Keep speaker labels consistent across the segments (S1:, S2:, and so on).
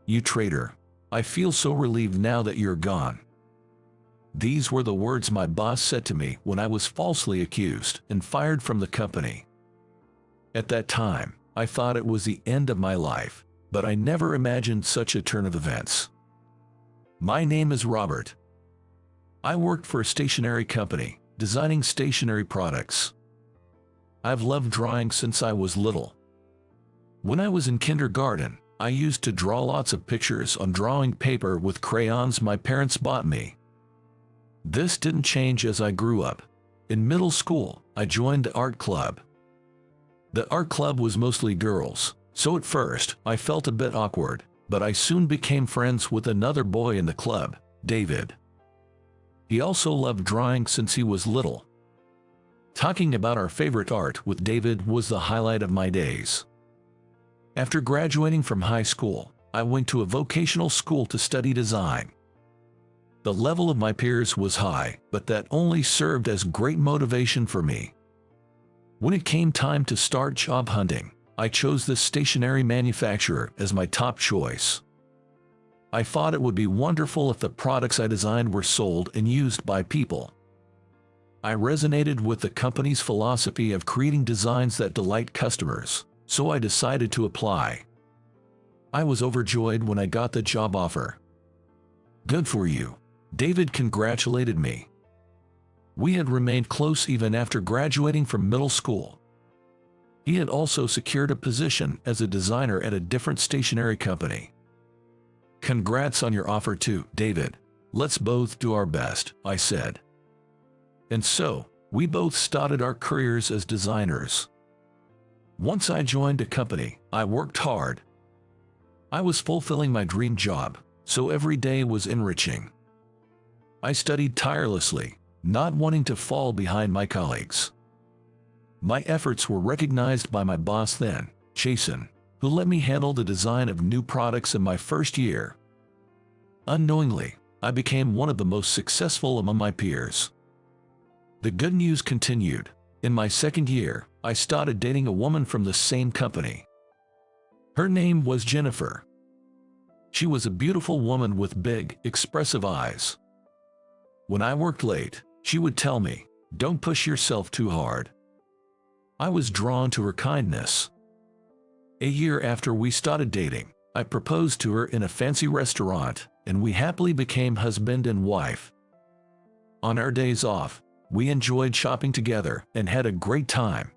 S1: "You traitor. I feel so relieved now that you're gone." These were the words my boss said to me when I was falsely accused and fired from the company. At that time, I thought it was the end of my life, but I never imagined such a turn of events. My name is Robert. I worked for a stationery company, designing stationery products. I've loved drawing since I was little. When I was in kindergarten, I used to draw lots of pictures on drawing paper with crayons my parents bought me. This didn't change as I grew up. In middle school, I joined the art club. The art club was mostly girls, so at first I felt a bit awkward, but I soon became friends with another boy in the club, David. He also loved drawing since he was little. Talking about our favorite art with David was the highlight of my days. After graduating from high school, I went to a vocational school to study design. The level of my peers was high, but that only served as great motivation for me. When it came time to start job hunting, I chose this stationery manufacturer as my top choice. I thought it would be wonderful if the products I designed were sold and used by people. I resonated with the company's philosophy of creating designs that delight customers, so I decided to apply. I was overjoyed when I got the job offer. "Good for you," David congratulated me. We had remained close even after graduating from middle school. He had also secured a position as a designer at a different stationery company. "Congrats on your offer too, David. Let's both do our best," I said. And so, we both started our careers as designers. Once I joined a company, I worked hard. I was fulfilling my dream job, so every day was enriching. I studied tirelessly, not wanting to fall behind my colleagues. My efforts were recognized by my boss then, Jason, who let me handle the design of new products in my first year. Unknowingly, I became one of the most successful among my peers. The good news continued. In my second year, I started dating a woman from the same company. Her name was Jennifer. She was a beautiful woman with big, expressive eyes. When I worked late, she would tell me, "Don't push yourself too hard." I was drawn to her kindness. A year after we started dating, I proposed to her in a fancy restaurant, and we happily became husband and wife. On our days off, we enjoyed shopping together and had a great time.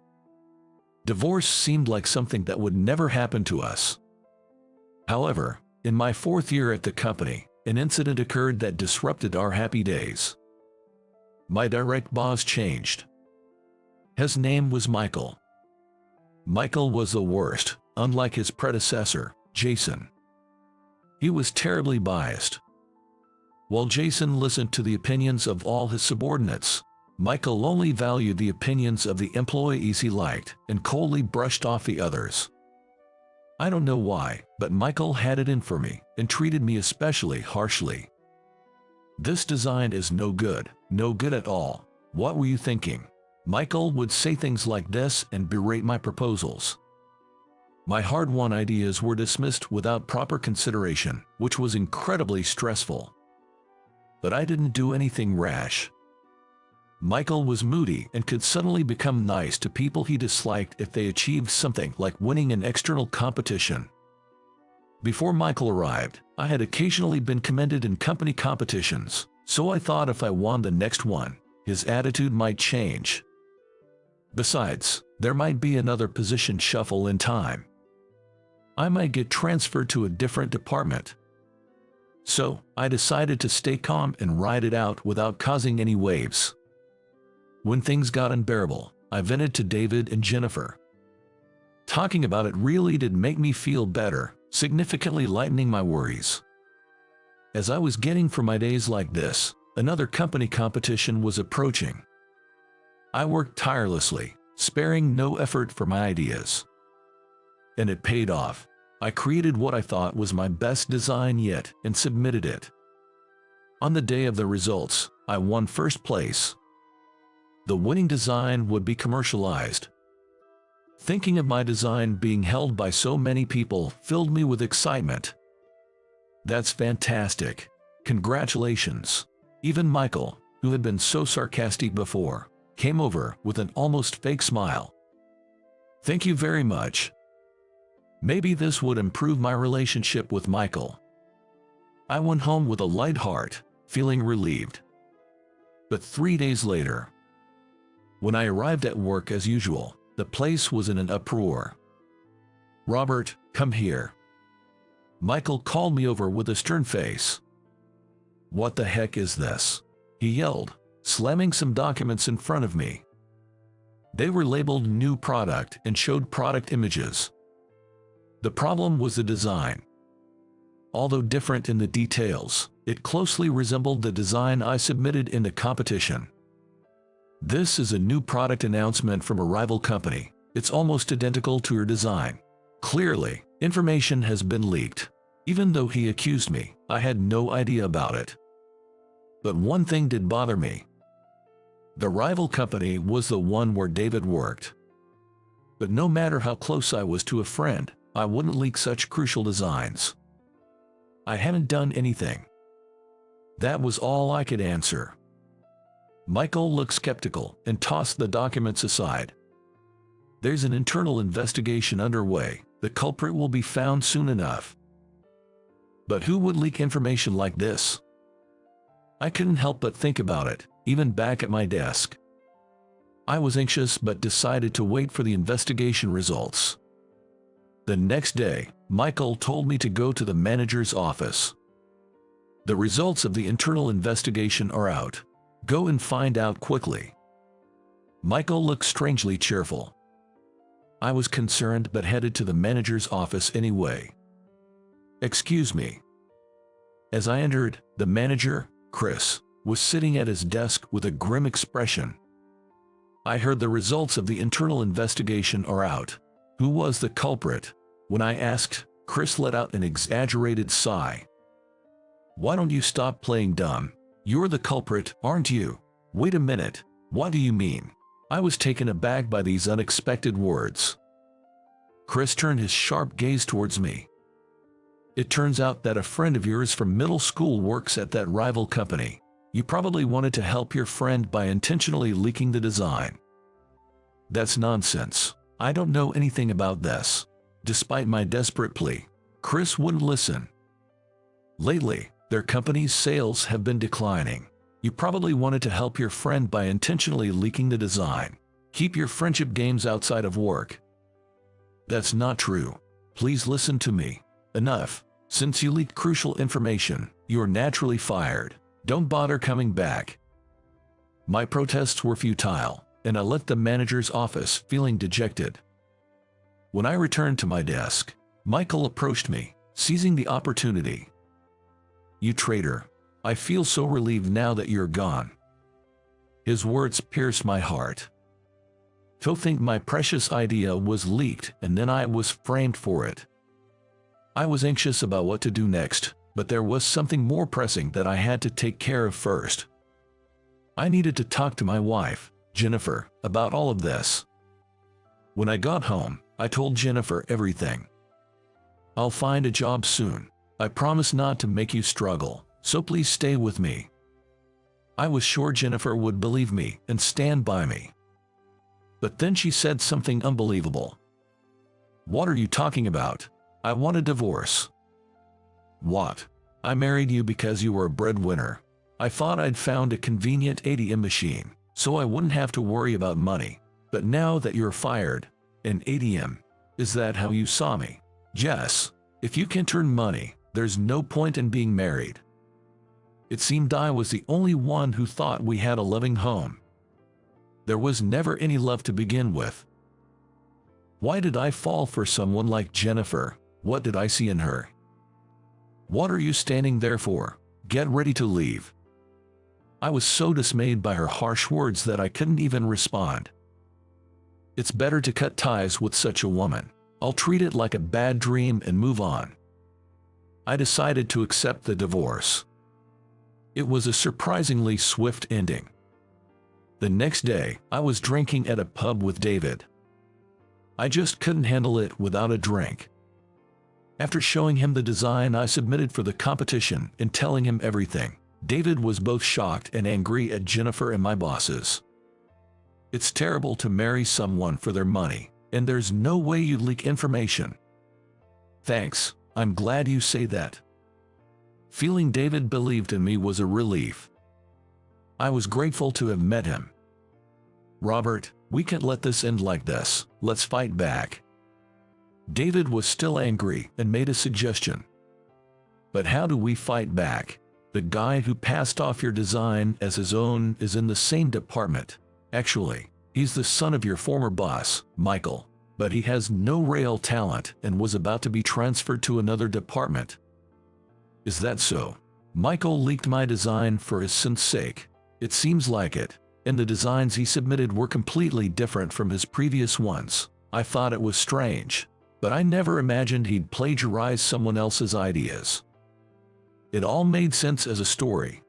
S1: Divorce seemed like something that would never happen to us. However, in my fourth year at the company, an incident occurred that disrupted our happy days. My direct boss changed. His name was Michael. Michael was the worst, unlike his predecessor, Jason. He was terribly biased. While Jason listened to the opinions of all his subordinates, Michael only valued the opinions of the employees he liked and coldly brushed off the others. I don't know why, but Michael had it in for me and treated me especially harshly. "This design is no good at all. What were you thinking?" Michael would say things like this and berate my proposals. My hard-won ideas were dismissed without proper consideration, which was incredibly stressful. But I didn't do anything rash. Michael was moody and could suddenly become nice to people he disliked if they achieved something like winning an external competition. Before Michael arrived, I had occasionally been commended in company competitions, so I thought if I won the next one, his attitude might change. Besides, there might be another position shuffle in time. I might get transferred to a different department. So, I decided to stay calm and ride it out without causing any waves. When things got unbearable, I vented to David and Jennifer. Talking about it really did make me feel better, significantly lightening my worries. As I was getting through my days like this, another company competition was approaching. I worked tirelessly, sparing no effort for my ideas. And it paid off. I created what I thought was my best design yet and submitted it. On the day of the results, I won first place. The winning design would be commercialized. Thinking of my design being held by so many people filled me with excitement. That's fantastic. Congratulations. Even Michael, who had been so sarcastic before, came over with an almost fake smile. Thank you very much. Maybe this would improve my relationship with Michael. I went home with a light heart, feeling relieved. But 3 days later, when I arrived at work as usual, the place was in an uproar. Robert, come here. Michael called me over with a stern face. What the heck is this? He yelled, slamming some documents in front of me. They were labeled new product and showed product images. The problem was the design. Although different in the details, it closely resembled the design I submitted in the competition. This is a new product announcement from a rival company. It's almost identical to your design. Clearly, information has been leaked. Even though he accused me, I had no idea about it. But one thing did bother me. The rival company was the one where David worked. But no matter how close I was to a friend, I wouldn't leak such crucial designs. I haven't done anything. That was all I could answer. Michael looked skeptical and tossed the documents aside. There's an internal investigation underway. The culprit will be found soon enough. But who would leak information like this? I couldn't help but think about it, even back at my desk. I was anxious but decided to wait for the investigation results. The next day, Michael told me to go to the manager's office. The results of the internal investigation are out. Go and find out quickly. Michael looked strangely cheerful. I was concerned but headed to the manager's office anyway. Excuse me. As I entered, the manager, Chris, was sitting at his desk with a grim expression. I heard the results of the internal investigation are out. Who was the culprit? When I asked, Chris let out an exaggerated sigh. Why don't you stop playing dumb? You're the culprit, aren't you? Wait a minute, what do you mean? I was taken aback by these unexpected words. Chris turned his sharp gaze towards me. It turns out that a friend of yours from middle school works at that rival company. You probably wanted to help your friend by intentionally leaking the design. That's nonsense. I don't know anything about this. Despite my desperate plea, Chris wouldn't listen. Lately, their company's sales have been declining. You probably wanted to help your friend by intentionally leaking the design. Keep your friendship games outside of work. That's not true. Please listen to me. Enough. Since you leaked crucial information, you are naturally fired. Don't bother coming back. My protests were futile, and I left the manager's office feeling dejected. When I returned to my desk, Michael approached me, seizing the opportunity. You traitor. I feel so relieved now that you're gone. His words pierced my heart. To think my precious idea was leaked and then I was framed for it. I was anxious about what to do next, but there was something more pressing that I had to take care of first. I needed to talk to my wife, Jennifer, about all of this. When I got home, I told Jennifer everything. I'll find a job soon. I promise not to make you struggle, so please stay with me. I was sure Jennifer would believe me and stand by me. But then she said something unbelievable. What are you talking about? I want a divorce. What? I married you because you were a breadwinner. I thought I'd found a convenient ATM machine, so I wouldn't have to worry about money. But now that you're fired, an ATM, is that how you saw me? Yes. If you can't earn money, there's no point in being married. It seemed I was the only one who thought we had a loving home. There was never any love to begin with. Why did I fall for someone like Jennifer? What did I see in her? What are you standing there for? Get ready to leave. I was so dismayed by her harsh words that I couldn't even respond. It's better to cut ties with such a woman. I'll treat it like a bad dream and move on. I decided to accept the divorce. It was a surprisingly swift ending. The next day, I was drinking at a pub with David. I just couldn't handle it without a drink. After showing him the design I submitted for the competition and telling him everything, David was both shocked and angry at Jennifer and my bosses. It's terrible to marry someone for their money, and there's no way you leak information. Thanks, I'm glad you say that. Feeling David believed in me was a relief. I was grateful to have met him. Robert, we can't let this end like this, let's fight back. David was still angry and made a suggestion. But how do we fight back? The guy who passed off your design as his own is in the same department. Actually, he's the son of your former boss, Michael, but he has no real talent and was about to be transferred to another department. Is that so? Michael leaked my design for his son's sake. It seems like it, and the designs he submitted were completely different from his previous ones. I thought it was strange, but I never imagined he'd plagiarize someone else's ideas. It all made sense as a story,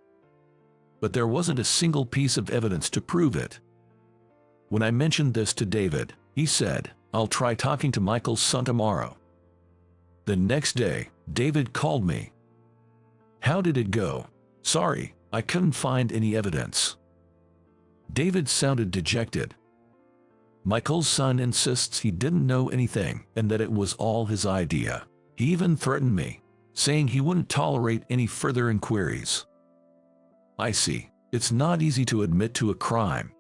S1: but there wasn't a single piece of evidence to prove it. When I mentioned this to David, he said, "I'll try talking to Michael's son tomorrow." The next day, David called me. "How did it go?" "Sorry, I couldn't find any evidence." David sounded dejected. Michael's son insists he didn't know anything and that it was all his idea. He even threatened me, saying he wouldn't tolerate any further inquiries. I see. It's not easy to admit to a crime.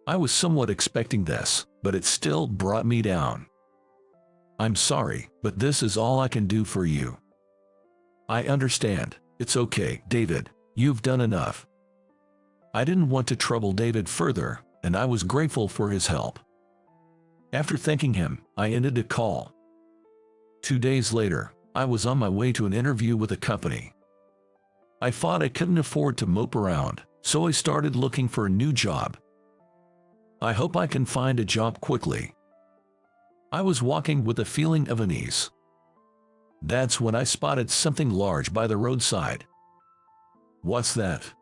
S1: I was somewhat expecting this, but it still brought me down. I'm sorry, but this is all I can do for you. I understand. It's okay, David. You've done enough. I didn't want to trouble David further, and I was grateful for his help. After thanking him, I ended the call. 2 days later, I was on my way to an interview with a company. I thought I couldn't afford to mope around, so I started looking for a new job. I hope I can find a job quickly. I was walking with a feeling of unease. That's when I spotted something large by the roadside. What's that?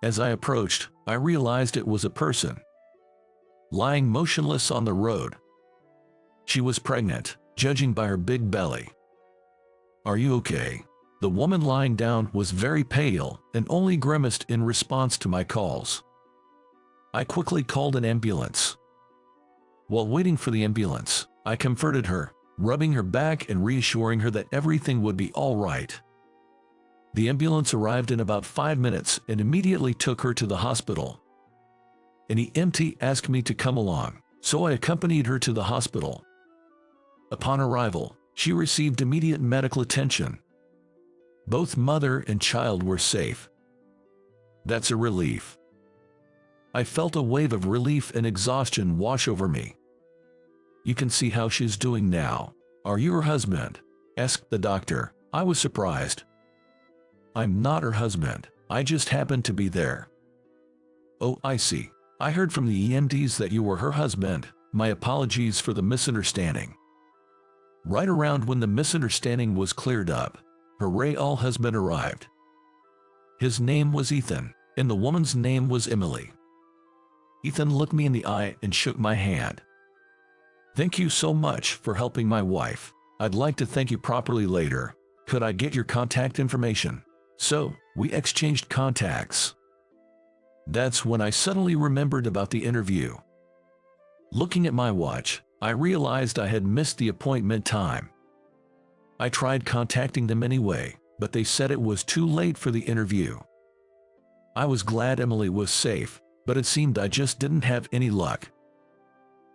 S1: As I approached, I realized it was a person, lying motionless on the road. She was pregnant, judging by her big belly. Are you okay? The woman lying down was very pale and only grimaced in response to my calls. I quickly called an ambulance. While waiting for the ambulance, I comforted her, rubbing her back and reassuring her that everything would be all right. The ambulance arrived in about 5 minutes and immediately took her to the hospital. An EMT asked me to come along, so I accompanied her to the hospital. Upon arrival, she received immediate medical attention. Both mother and child were safe. That's a relief. I felt a wave of relief and exhaustion wash over me. You can see how she's doing now. Are you her husband? Asked the doctor. I was surprised. I'm not her husband. I just happened to be there. Oh, I see. I heard from the EMTs that you were her husband. My apologies for the misunderstanding. Right around when the misunderstanding was cleared up, her real husband arrived. His name was Ethan, and the woman's name was Emily. Ethan looked me in the eye and shook my hand. Thank you so much for helping my wife. I'd like to thank you properly later. Could I get your contact information? So, we exchanged contacts. That's when I suddenly remembered about the interview. Looking at my watch, I realized I had missed the appointment time. I tried contacting them anyway, but they said it was too late for the interview. I was glad Emily was safe, but it seemed I just didn't have any luck.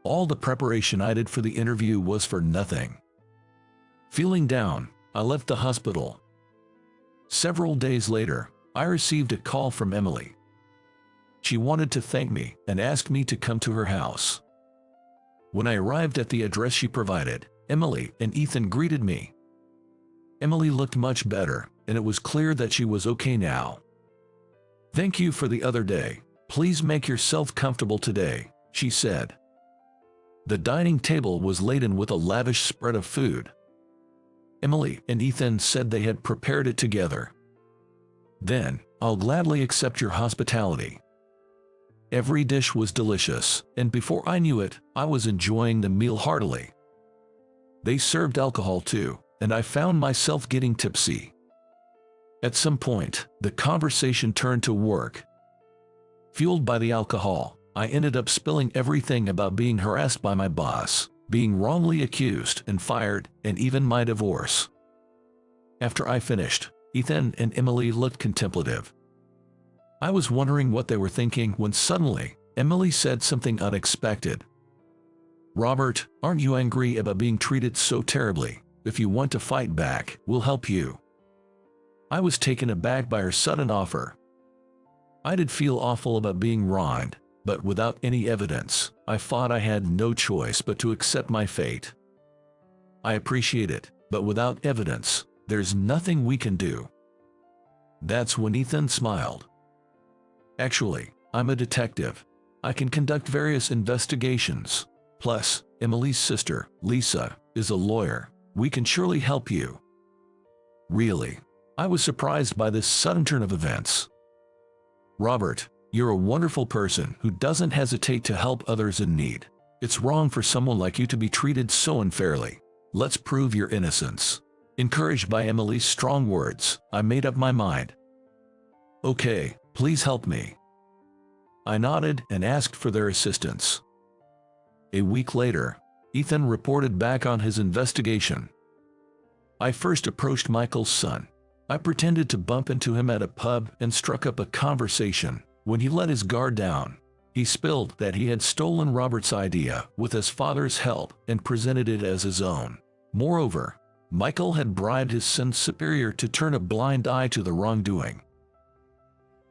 S1: All the preparation I did for the interview was for nothing. Feeling down, I left the hospital. Several days later, I received a call from Emily. She wanted to thank me and asked me to come to her house. When I arrived at the address she provided, Emily and Ethan greeted me. Emily looked much better, and it was clear that she was okay now. Thank you for the other day. Please make yourself comfortable today, she said. The dining table was laden with a lavish spread of food. Emily and Ethan said they had prepared it together. Then, I'll gladly accept your hospitality. Every dish was delicious, and before I knew it, I was enjoying the meal heartily. They served alcohol too, and I found myself getting tipsy. At some point, the conversation turned to work. Fueled by the alcohol, I ended up spilling everything about being harassed by my boss, being wrongly accused and fired, and even my divorce. After I finished, Ethan and Emily looked contemplative. I was wondering what they were thinking when suddenly, Emily said something unexpected. "Robert, aren't you angry about being treated so terribly? If you want to fight back, we'll help you." I was taken aback by her sudden offer. I did feel awful about being wronged, but without any evidence, I thought I had no choice but to accept my fate. "I appreciate it, but without evidence, there's nothing we can do." That's when Ethan smiled. "Actually, I'm a detective. I can conduct various investigations. Plus, Emily's sister, Lisa, is a lawyer. We can surely help you." Really? I was surprised by this sudden turn of events. "Robert, you're a wonderful person who doesn't hesitate to help others in need. It's wrong for someone like you to be treated so unfairly. Let's prove your innocence." Encouraged by Emily's strong words, I made up my mind. "Okay, please help me." I nodded and asked for their assistance. A week later, Ethan reported back on his investigation. I first approached Michael's son. I pretended to bump into him at a pub and struck up a conversation. When he let his guard down, he spilled that he had stolen Robert's idea with his father's help and presented it as his own. Moreover, Michael had bribed his son's superior to turn a blind eye to the wrongdoing.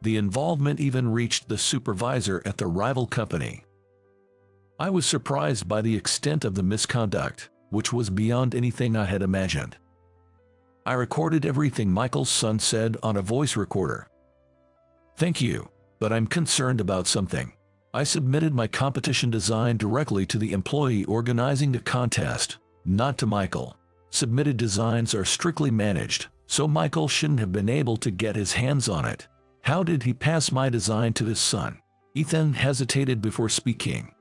S1: The involvement even reached the supervisor at the rival company. I was surprised by the extent of the misconduct, which was beyond anything I had imagined. I recorded everything Michael's son said on a voice recorder. "Thank you, but I'm concerned about something. I submitted my competition design directly to the employee organizing the contest, not to Michael. Submitted designs are strictly managed, so Michael shouldn't have been able to get his hands on it. How did he pass my design to his son?" Ethan hesitated before speaking.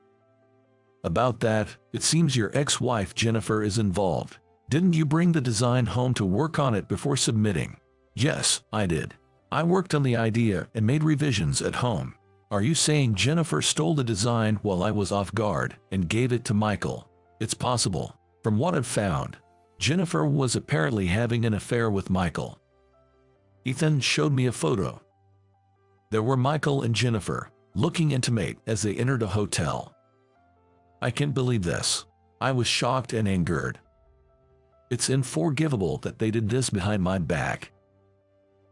S1: "About that, it seems your ex-wife Jennifer is involved. Didn't you bring the design home to work on it before submitting?" "Yes, I did. I worked on the idea and made revisions at home." "Are you saying Jennifer stole the design while I was off guard and gave it to Michael?" "It's possible. From what I've found, Jennifer was apparently having an affair with Michael." Ethan showed me a photo. There were Michael and Jennifer, looking intimate as they entered a hotel. I can't believe this. I was shocked and angered. It's unforgivable that they did this behind my back.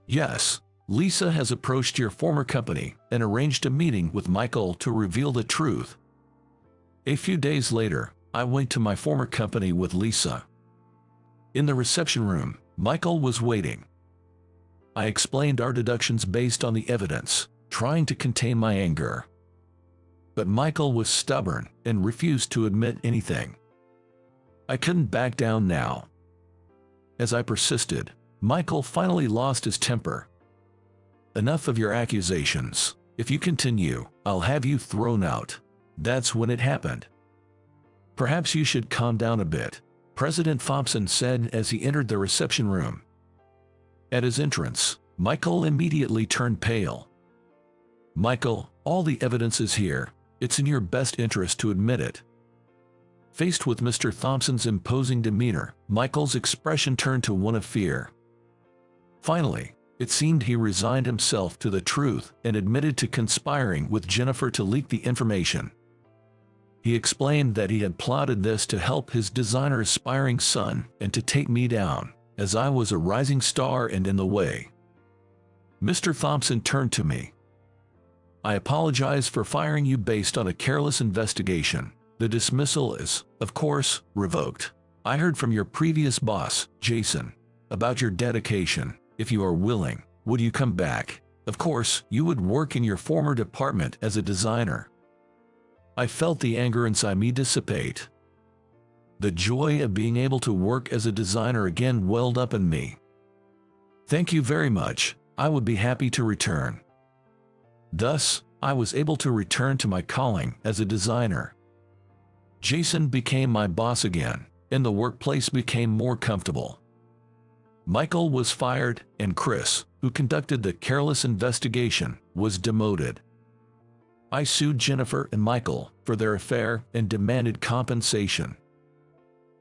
S1: "Yes, Lisa has approached your former company and arranged a meeting with Michael to reveal the truth." A few days later, I went to my former company with Lisa. In the reception room, Michael was waiting. I explained our deductions based on the evidence, trying to contain my anger. But Michael was stubborn and refused to admit anything. I couldn't back down now. As I persisted, Michael finally lost his temper. "Enough of your accusations. If you continue, I'll have you thrown out." That's when it happened. "Perhaps you should calm down a bit," President Thompson said as he entered the reception room. At his entrance, Michael immediately turned pale. "Michael, all the evidence is here. It's in your best interest to admit it." Faced with Mr. Thompson's imposing demeanor, Michael's expression turned to one of fear. Finally, it seemed he resigned himself to the truth and admitted to conspiring with Jennifer to leak the information. He explained that he had plotted this to help his designer's aspiring son and to take me down, as I was a rising star and in the way. Mr. Thompson turned to me. "I apologize for firing you based on a careless investigation. The dismissal is, of course, revoked. I heard from your previous boss, Jason, about your dedication. If you are willing, would you come back? Of course, you would work in your former department as a designer." I felt the anger inside me dissipate. The joy of being able to work as a designer again welled up in me. "Thank you very much. I would be happy to return." Thus, I was able to return to my calling as a designer. Jason became my boss again, and the workplace became more comfortable. Michael was fired, and Chris, who conducted the careless investigation, was demoted. I sued Jennifer and Michael for their affair and demanded compensation.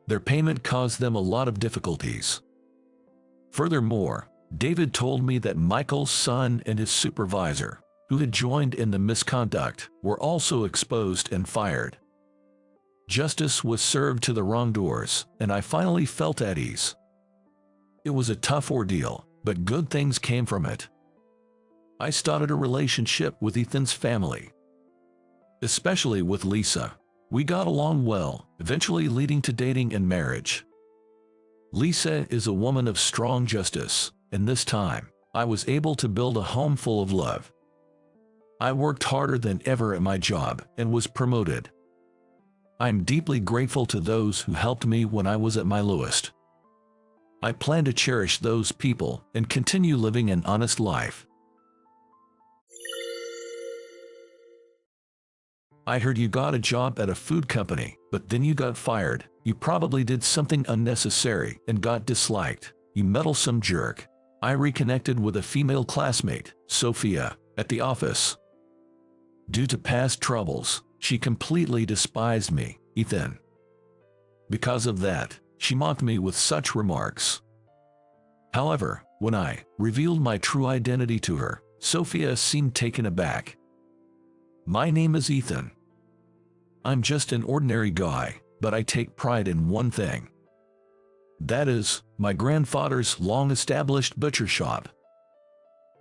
S1: Their payment caused them a lot of difficulties. Furthermore, David told me that Michael's son and his supervisor, who had joined in the misconduct, were also exposed and fired. Justice was served to the wrongdoers, and I finally felt at ease. It was a tough ordeal, but good things came from it. I started a relationship with Ethan's family, especially with Lisa. We got along well, eventually leading to dating and marriage. Lisa is a woman of strong justice, and this time, I was able to build a home full of love. I worked harder than ever at my job and was promoted. I am deeply grateful to those who helped me when I was at my lowest. I plan to cherish those people and continue living an honest life. I heard you got a job at a food company, but then you got fired. You probably did something unnecessary and got disliked. You meddlesome jerk. I reconnected with a female classmate, Sophia, at the office. Due to past troubles, she completely despised me, Ethan. Because of that, she mocked me with such remarks. However, when I revealed my true identity to her, Sophia seemed taken aback. My name is Ethan. I'm just an ordinary guy, but I take pride in one thing. That is, my grandfather's long-established butcher shop.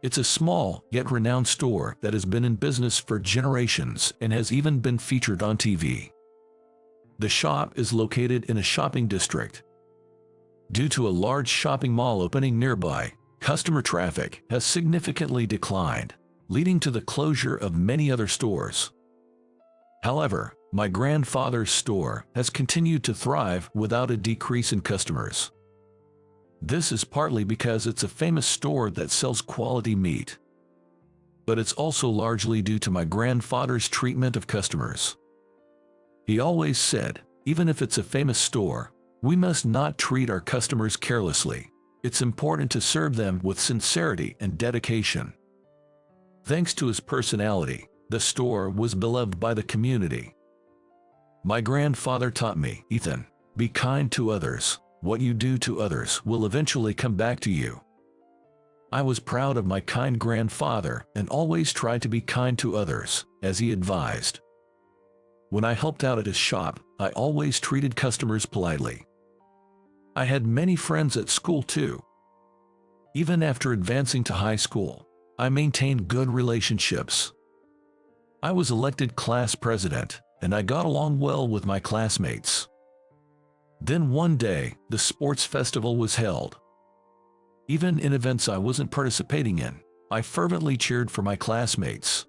S1: It's a small, yet renowned store that has been in business for generations and has even been featured on TV. The shop is located in a shopping district. Due to a large shopping mall opening nearby, customer traffic has significantly declined, leading to the closure of many other stores. However, my grandfather's store has continued to thrive without a decrease in customers. This is partly because it's a famous store that sells quality meat. But it's also largely due to my grandfather's treatment of customers. He always said, even if it's a famous store, we must not treat our customers carelessly. It's important to serve them with sincerity and dedication. Thanks to his personality, the store was beloved by the community. My grandfather taught me, Ethan, be kind to others. What you do to others will eventually come back to you. I was proud of my kind grandfather and always tried to be kind to others, as he advised. When I helped out at his shop, I always treated customers politely. I had many friends at school too. Even after advancing to high school, I maintained good relationships. I was elected class president, and I got along well with my classmates. Then one day, the sports festival was held. Even in events I wasn't participating in, I fervently cheered for my classmates.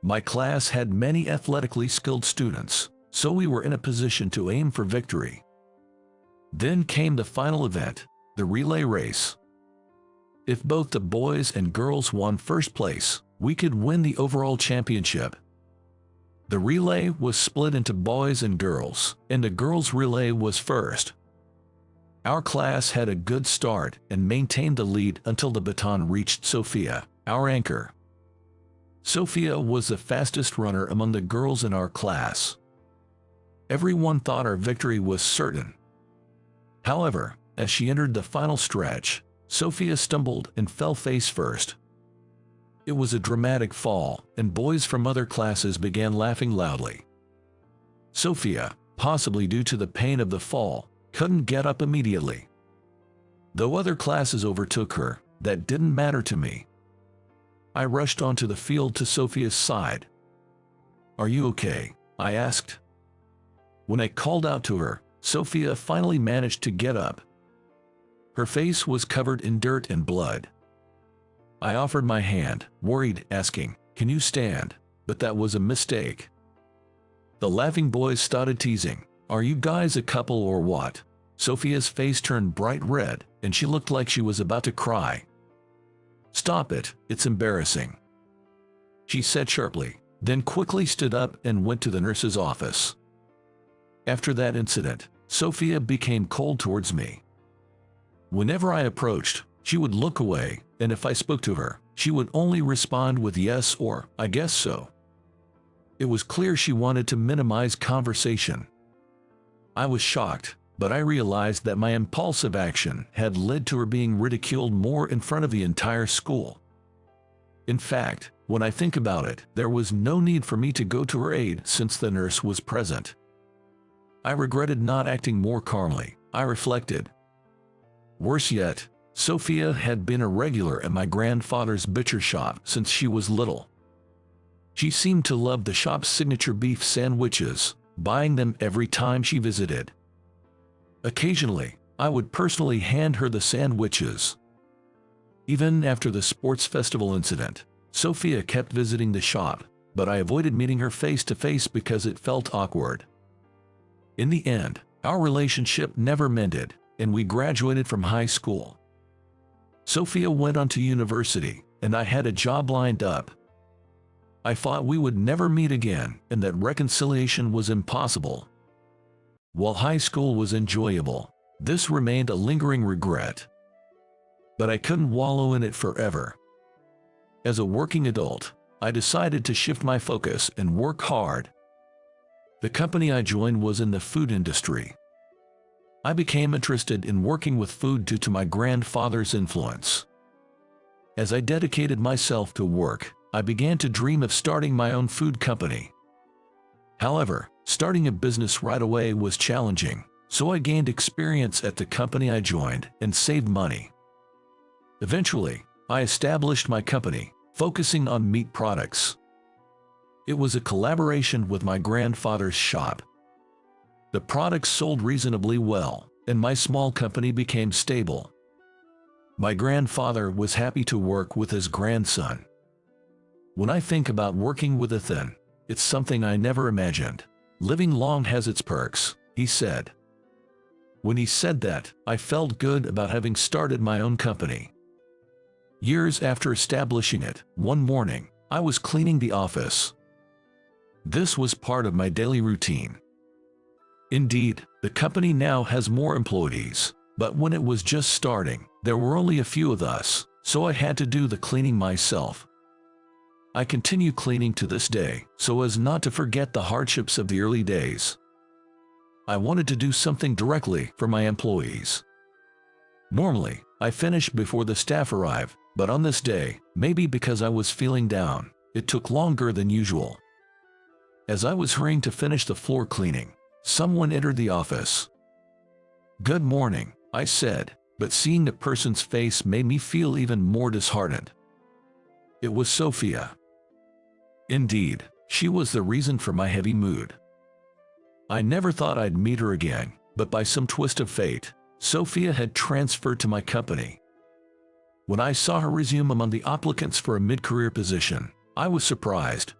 S1: My class had many athletically skilled students, so we were in a position to aim for victory. Then came the final event, the relay race. If both the boys and girls won first place, we could win the overall championship. The relay was split into boys and girls, and the girls' relay was first. Our class had a good start and maintained the lead until the baton reached Sophia, our anchor. Sophia was the fastest runner among the girls in our class. Everyone thought our victory was certain. However, as she entered the final stretch, Sophia stumbled and fell face first. It was a dramatic fall, and boys from other classes began laughing loudly. Sophia, possibly due to the pain of the fall, couldn't get up immediately. Though other classes overtook her, that didn't matter to me. I rushed onto the field to Sophia's side. "Are you okay?" I asked. When I called out to her, Sophia finally managed to get up. Her face was covered in dirt and blood. I offered my hand, worried, asking, "Can you stand?" But that was a mistake. The laughing boys started teasing, "Are you guys a couple or what?" Sophia's face turned bright red, and she looked like she was about to cry. "Stop it, it's embarrassing," she said sharply, then quickly stood up and went to the nurse's office. After that incident, Sophia became cold towards me. Whenever I approached, she would look away, and if I spoke to her, she would only respond with yes or, "I guess so." It was clear she wanted to minimize conversation. I was shocked, but I realized that my impulsive action had led to her being ridiculed more in front of the entire school. In fact, when I think about it, there was no need for me to go to her aid since the nurse was present. I regretted not acting more calmly, I reflected. Worse yet, Sophia had been a regular at my grandfather's butcher shop since she was little. She seemed to love the shop's signature beef sandwiches, buying them every time she visited. Occasionally, I would personally hand her the sandwiches. Even after the sports festival incident, Sophia kept visiting the shop, but I avoided meeting her face to face because it felt awkward. In the end, our relationship never mended, and we graduated from high school. Sophia went on to university, and I had a job lined up. I thought we would never meet again and that reconciliation was impossible. While high school was enjoyable, this remained a lingering regret. But I couldn't wallow in it forever. As a working adult, I decided to shift my focus and work hard. The company I joined was in the food industry. I became interested in working with food due to my grandfather's influence. As I dedicated myself to work, I began to dream of starting my own food company. However, starting a business right away was challenging, so I gained experience at the company I joined and saved money. Eventually, I established my company, focusing on meat products. It was a collaboration with my grandfather's shop. The products sold reasonably well, and my small company became stable. My grandfather was happy to work with his grandson. When I think about working with Ethan, it's something I never imagined. Living long has its perks, he said. When he said that, I felt good about having started my own company. Years after establishing it, one morning, I was cleaning the office. This was part of my daily routine. Indeed, the company now has more employees, but when it was just starting, there were only a few of us, so I had to do the cleaning myself. I continue cleaning to this day, so as not to forget the hardships of the early days. I wanted to do something directly for my employees. Normally, I finish before the staff arrive, but on this day, maybe because I was feeling down, it took longer than usual. As I was hurrying to finish the floor cleaning, someone entered the office. "Good morning," I said, but seeing the person's face made me feel even more disheartened. It was Sophia. Indeed, she was the reason for my heavy mood. I never thought I'd meet her again, but by some twist of fate, Sophia had transferred to my company. When I saw her resume among the applicants for a mid-career position, I was surprised.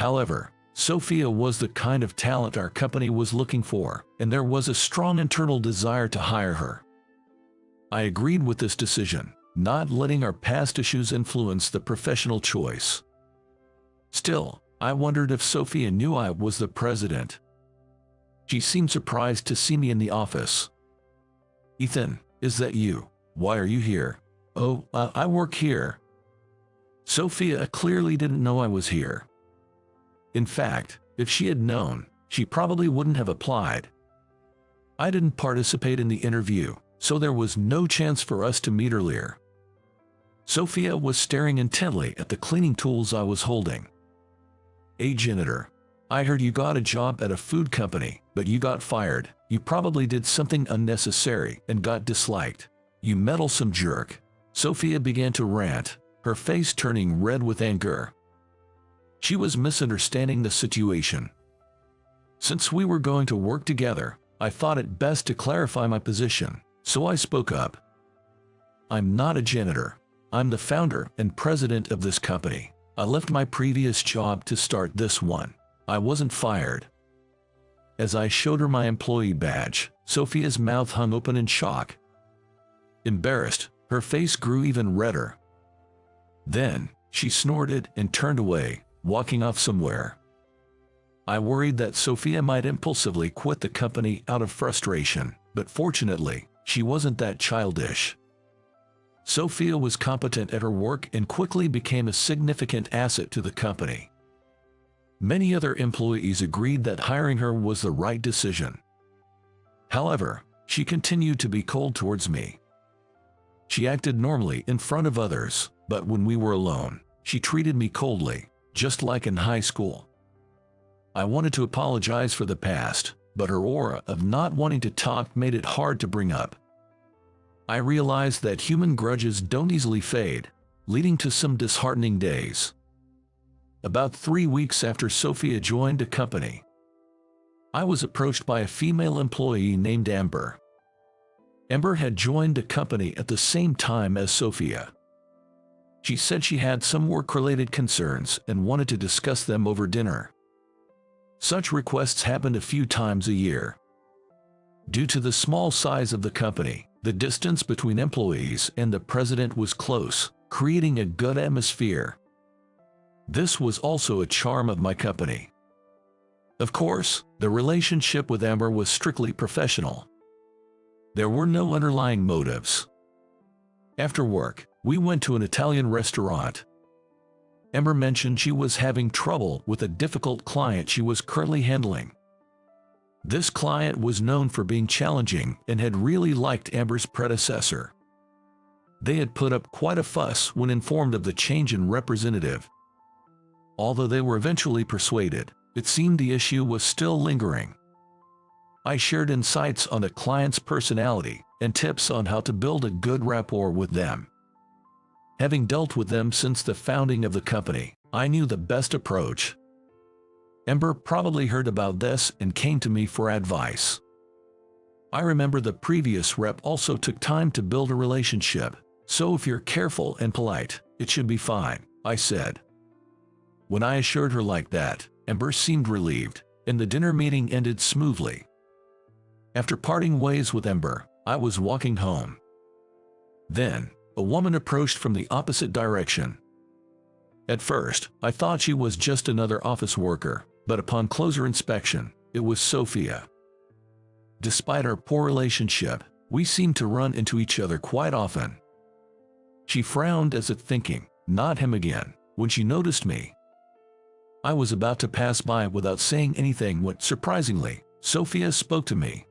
S1: However, Sophia was the kind of talent our company was looking for, and there was a strong internal desire to hire her. I agreed with this decision, not letting our past issues influence the professional choice. Still, I wondered if Sophia knew I was the president. She seemed surprised to see me in the office. "Ethan, is that you? Why are you here?" "Oh, I work here." Sophia clearly didn't know I was here. In fact, if she had known, she probably wouldn't have applied. I didn't participate in the interview, so there was no chance for us to meet earlier. Sophia was staring intently at the cleaning tools I was holding. "Hey janitor, I heard you got a job at a food company, but you got fired. You probably did something unnecessary and got disliked. You meddlesome jerk." Sophia began to rant, her face turning red with anger. She was misunderstanding the situation. Since we were going to work together, I thought it best to clarify my position, so I spoke up. "I'm not a janitor. I'm the founder and president of this company. I left my previous job to start this one. I wasn't fired." As I showed her my employee badge, Sophia's mouth hung open in shock. Embarrassed, her face grew even redder. Then, she snorted and turned away, walking off somewhere. I worried that Sophia might impulsively quit the company out of frustration, but fortunately, she wasn't that childish. Sophia was competent at her work and quickly became a significant asset to the company. Many other employees agreed that hiring her was the right decision. However, she continued to be cold towards me. She acted normally in front of others, but when we were alone, she treated me coldly, just like in high school. I wanted to apologize for the past, but her aura of not wanting to talk made it hard to bring up. I realized that human grudges don't easily fade, leading to some disheartening days. About 3 weeks after Sophia joined the company, I was approached by a female employee named Amber. Amber had joined the company at the same time as Sophia. She said she had some work-related concerns and wanted to discuss them over dinner. Such requests happened a few times a year. Due to the small size of the company, the distance between employees and the president was close, creating a good atmosphere. This was also a charm of my company. Of course, the relationship with Amber was strictly professional. There were no underlying motives. After work, we went to an Italian restaurant. Amber mentioned she was having trouble with a difficult client she was currently handling. This client was known for being challenging and had really liked Amber's predecessor. They had put up quite a fuss when informed of the change in representative. Although they were eventually persuaded, it seemed the issue was still lingering. I shared insights on the client's personality and tips on how to build a good rapport with them. Having dealt with them since the founding of the company, I knew the best approach. Amber probably heard about this and came to me for advice. I remember the previous rep also took time to build a relationship, so if you're careful and polite, it should be fine, I said. When I assured her like that, Amber seemed relieved, and the dinner meeting ended smoothly. After parting ways with Amber, I was walking home. Then, a woman approached from the opposite direction. At first, I thought she was just another office worker, but upon closer inspection, it was Sophia. Despite our poor relationship, we seemed to run into each other quite often. She frowned as if thinking, "Not him again," when she noticed me. I was about to pass by without saying anything when, surprisingly, Sophia spoke to me.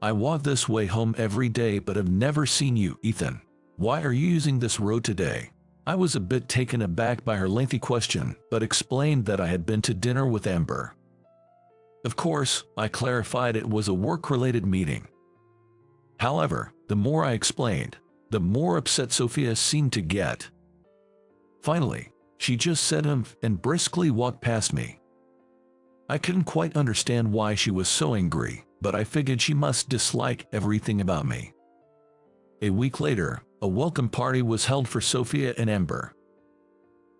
S1: "I walk this way home every day but have never seen you, Ethan. Why are you using this road today?" I was a bit taken aback by her lengthy question, but explained that I had been to dinner with Amber. Of course, I clarified it was a work-related meeting. However, the more I explained, the more upset Sophia seemed to get. Finally, she just said and briskly walked past me. I couldn't quite understand why she was so angry, but I figured she must dislike everything about me. A week later, a welcome party was held for Sophia and Amber.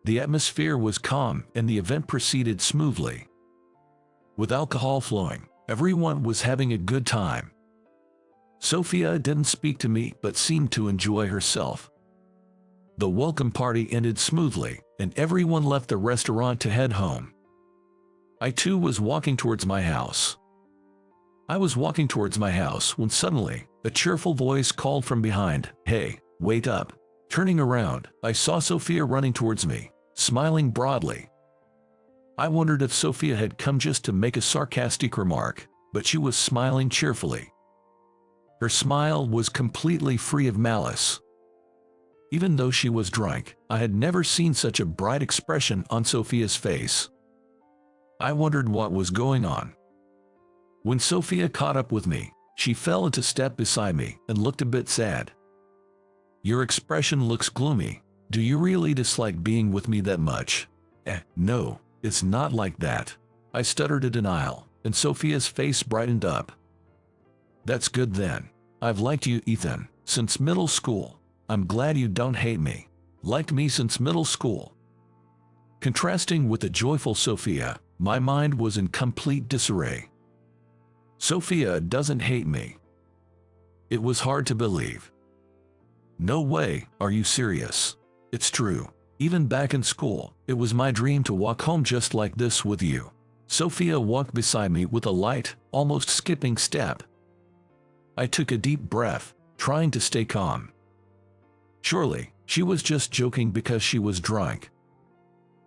S1: The atmosphere was calm and the event proceeded smoothly. With alcohol flowing, everyone was having a good time. Sophia didn't speak to me but seemed to enjoy herself. The welcome party ended smoothly, and everyone left the restaurant to head home. I too was walking towards my house. I was walking towards my house when suddenly, a cheerful voice called from behind, "Hey, wait up." Turning around, I saw Sophia running towards me, smiling broadly. I wondered if Sophia had come just to make a sarcastic remark, but she was smiling cheerfully. Her smile was completely free of malice. Even though she was drunk, I had never seen such a bright expression on Sophia's face. I wondered what was going on. When Sophia caught up with me, she fell into step beside me and looked a bit sad. "Your expression looks gloomy. Do you really dislike being with me that much?" No, it's not like that." I stuttered a denial, and Sophia's face brightened up. "That's good then. I've liked you, Ethan, since middle school. I'm glad you don't hate me. Liked me since middle school." Contrasting with the joyful Sophia, my mind was in complete disarray. Sophia doesn't hate me. It was hard to believe. "No way, are you serious?" "It's true. Even back in school, it was my dream to walk home just like this with you." Sophia walked beside me with a light, almost skipping step. I took a deep breath, trying to stay calm. Surely, she was just joking because she was drunk.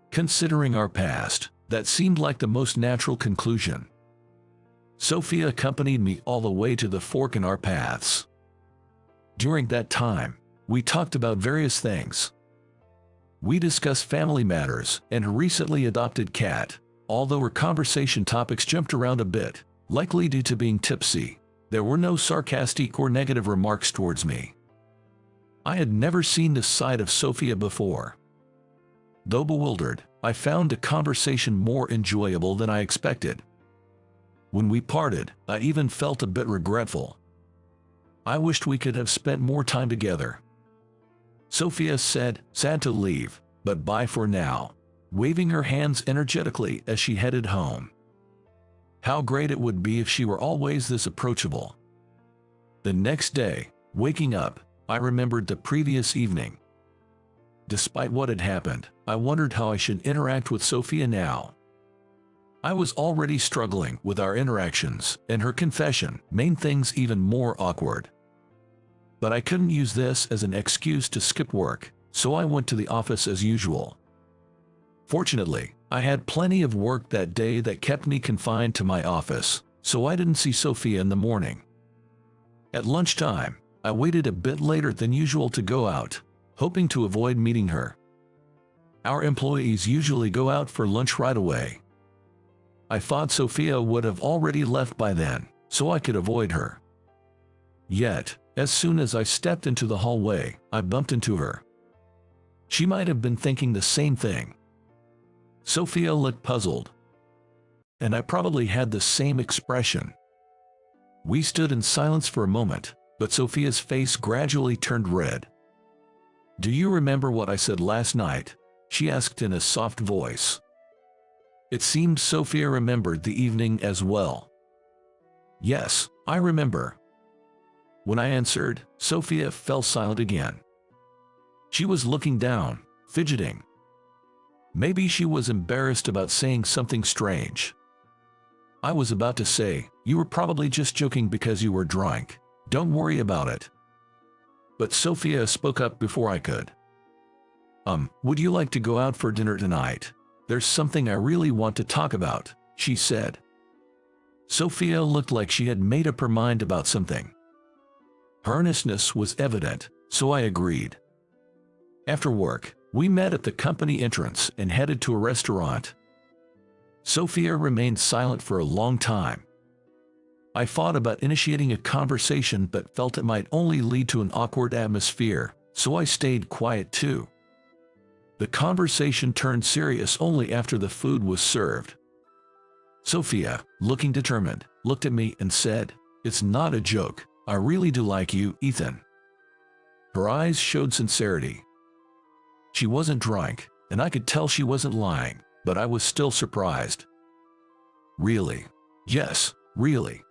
S1: Considering our past, that seemed like the most natural conclusion. Sophia accompanied me all the way to the fork in our paths. During that time, we talked about various things. We discussed family matters and her recently adopted cat, although her conversation topics jumped around a bit, likely due to being tipsy. There were no sarcastic or negative remarks towards me. I had never seen this side of Sophia before. Though bewildered, I found the conversation more enjoyable than I expected. When we parted, I even felt a bit regretful. I wished we could have spent more time together. Sophia said, sad to leave, but bye for now, waving her hands energetically as she headed home. How great it would be if she were always this approachable. The next day, waking up, I remembered the previous evening. Despite what had happened, I wondered how I should interact with Sophia now. I was already struggling with our interactions, and her confession made things even more awkward. But I couldn't use this as an excuse to skip work, so I went to the office as usual. Fortunately, I had plenty of work that day that kept me confined to my office, so I didn't see Sophia in the morning. At lunchtime, I waited a bit later than usual to go out, hoping to avoid meeting her. Our employees usually go out for lunch right away. I thought Sophia would have already left by then, so I could avoid her. Yet, as soon as I stepped into the hallway, I bumped into her. She might have been thinking the same thing. Sophia looked puzzled. And I probably had the same expression. We stood in silence for a moment, but Sophia's face gradually turned red. "Do you remember what I said last night?" she asked in a soft voice. It seemed Sophia remembered the evening as well. "Yes, I remember." When I answered, Sophia fell silent again. She was looking down, fidgeting. Maybe she was embarrassed about saying something strange. I was about to say, "You were probably just joking because you were drunk. Don't worry about it." But Sophia spoke up before I could. Would you like to go out for dinner tonight? There's something I really want to talk about," she said. Sophia looked like she had made up her mind about something. Her earnestness was evident, so I agreed. After work, we met at the company entrance and headed to a restaurant. Sophia remained silent for a long time. I thought about initiating a conversation but felt it might only lead to an awkward atmosphere, so I stayed quiet too. The conversation turned serious only after the food was served. Sophia, looking determined, looked at me and said, "It's not a joke. I really do like you, Ethan." Her eyes showed sincerity. She wasn't drunk, and I could tell she wasn't lying, but I was still surprised. "Really?" "Yes, really.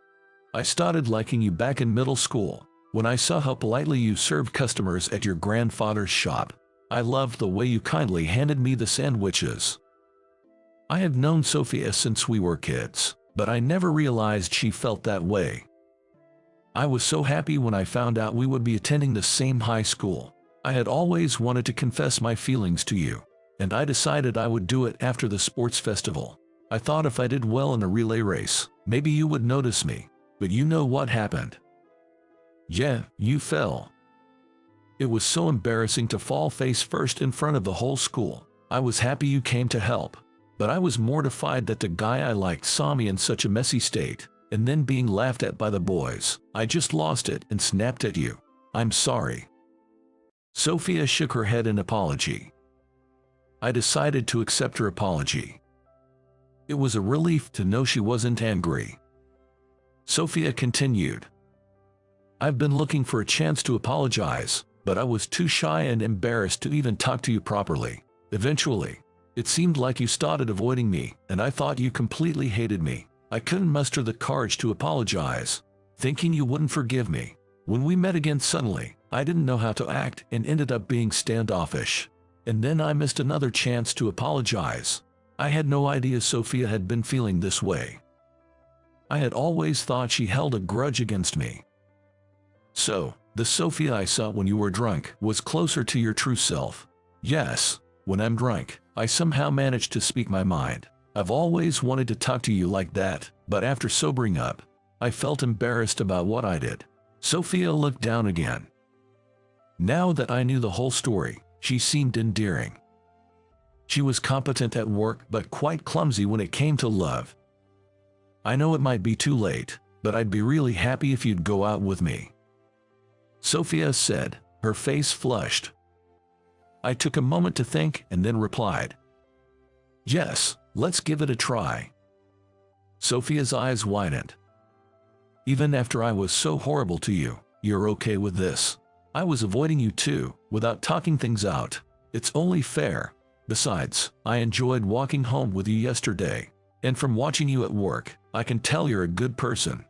S1: I started liking you back in middle school, when I saw how politely you served customers at your grandfather's shop. I loved the way you kindly handed me the sandwiches." I have known Sophia since we were kids, but I never realized she felt that way. I was so happy when I found out we would be attending the same high school. I had always wanted to confess my feelings to you, and I decided I would do it after the sports festival. I thought if I did well in a relay race, maybe you would notice me, but you know what happened. Yeah, you fell. It was so embarrassing to fall face first in front of the whole school. I was happy you came to help, but I was mortified that the guy I liked saw me in such a messy state, and then being laughed at by the boys. I just lost it and snapped at you. I'm sorry." Sophia shook her head in apology. I decided to accept her apology. It was a relief to know she wasn't angry. Sophia continued, "I've been looking for a chance to apologize, but I was too shy and embarrassed to even talk to you properly. Eventually, it seemed like you started avoiding me, and I thought you completely hated me. I couldn't muster the courage to apologize, thinking you wouldn't forgive me. When we met again suddenly, I didn't know how to act and ended up being standoffish. And then I missed another chance to apologize. I had no idea Sophia had been feeling this way. I had always thought she held a grudge against me. So, the Sophia I saw when you were drunk was closer to your true self. Yes, when I'm drunk, I somehow manage to speak my mind. I've always wanted to talk to you like that, but after sobering up, I felt embarrassed about what I did. Sophia looked down again. Now that I knew the whole story, she seemed endearing. She was competent at work but quite clumsy when it came to love. I know it might be too late, but I'd be really happy if you'd go out with me, Sophia said, her face flushed. I took a moment to think and then replied, yes, let's give it a try. Sophia's eyes widened. Even after I was so horrible to you, you're okay with this? I was avoiding you too, without talking things out. It's only fair. Besides, I enjoyed walking home with you yesterday, and from watching you at work, I can tell you're a good person.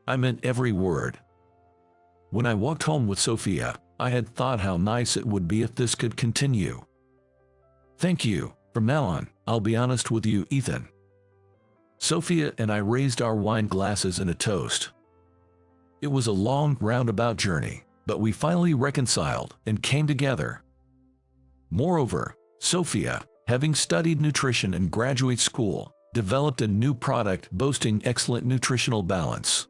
S1: I meant every word. When I walked home with Sophia, I had thought how nice it would be if this could continue. Thank you. From now on, I'll be honest with you, Ethan. Sophia and I raised our wine glasses in a toast. It was a long, roundabout journey, but we finally reconciled and came together. Moreover, Sophia, having studied nutrition in graduate school, developed a new product boasting excellent nutritional balance.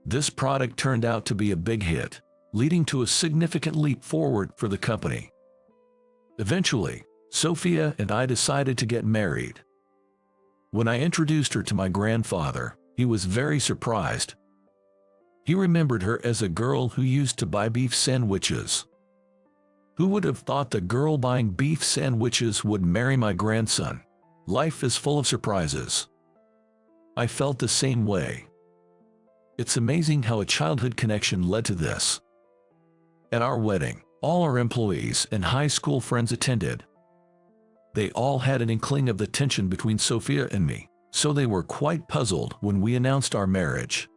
S1: This product turned out to be a big hit, leading to a significant leap forward for the company. Eventually, Sophia and I decided to get married. When I introduced her to my grandfather, he was very surprised. He remembered her as a girl who used to buy beef sandwiches. Who would have thought the girl buying beef sandwiches would marry my grandson? Life is full of surprises. I felt the same way. It's amazing how a childhood connection led to this. At our wedding, all our employees and high school friends attended. They all had an inkling of the tension between Sophia and me, so they were quite puzzled when we announced our marriage.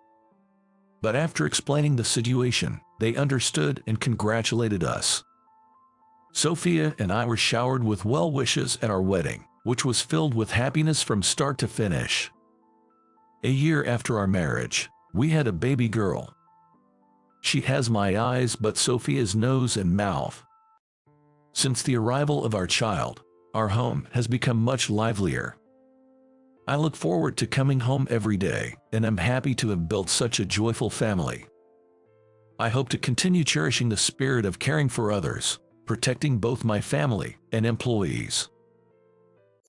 S1: But after explaining the situation, they understood and congratulated us. Sophia and I were showered with well wishes at our wedding, which was filled with happiness from start to finish. A year after our marriage, we had a baby girl. She has my eyes but Sophia's nose and mouth. Since the arrival of our child, our home has become much livelier. I look forward to coming home every day, and I'm happy to have built such a joyful family. I hope to continue cherishing the spirit of caring for others, protecting both my family and employees.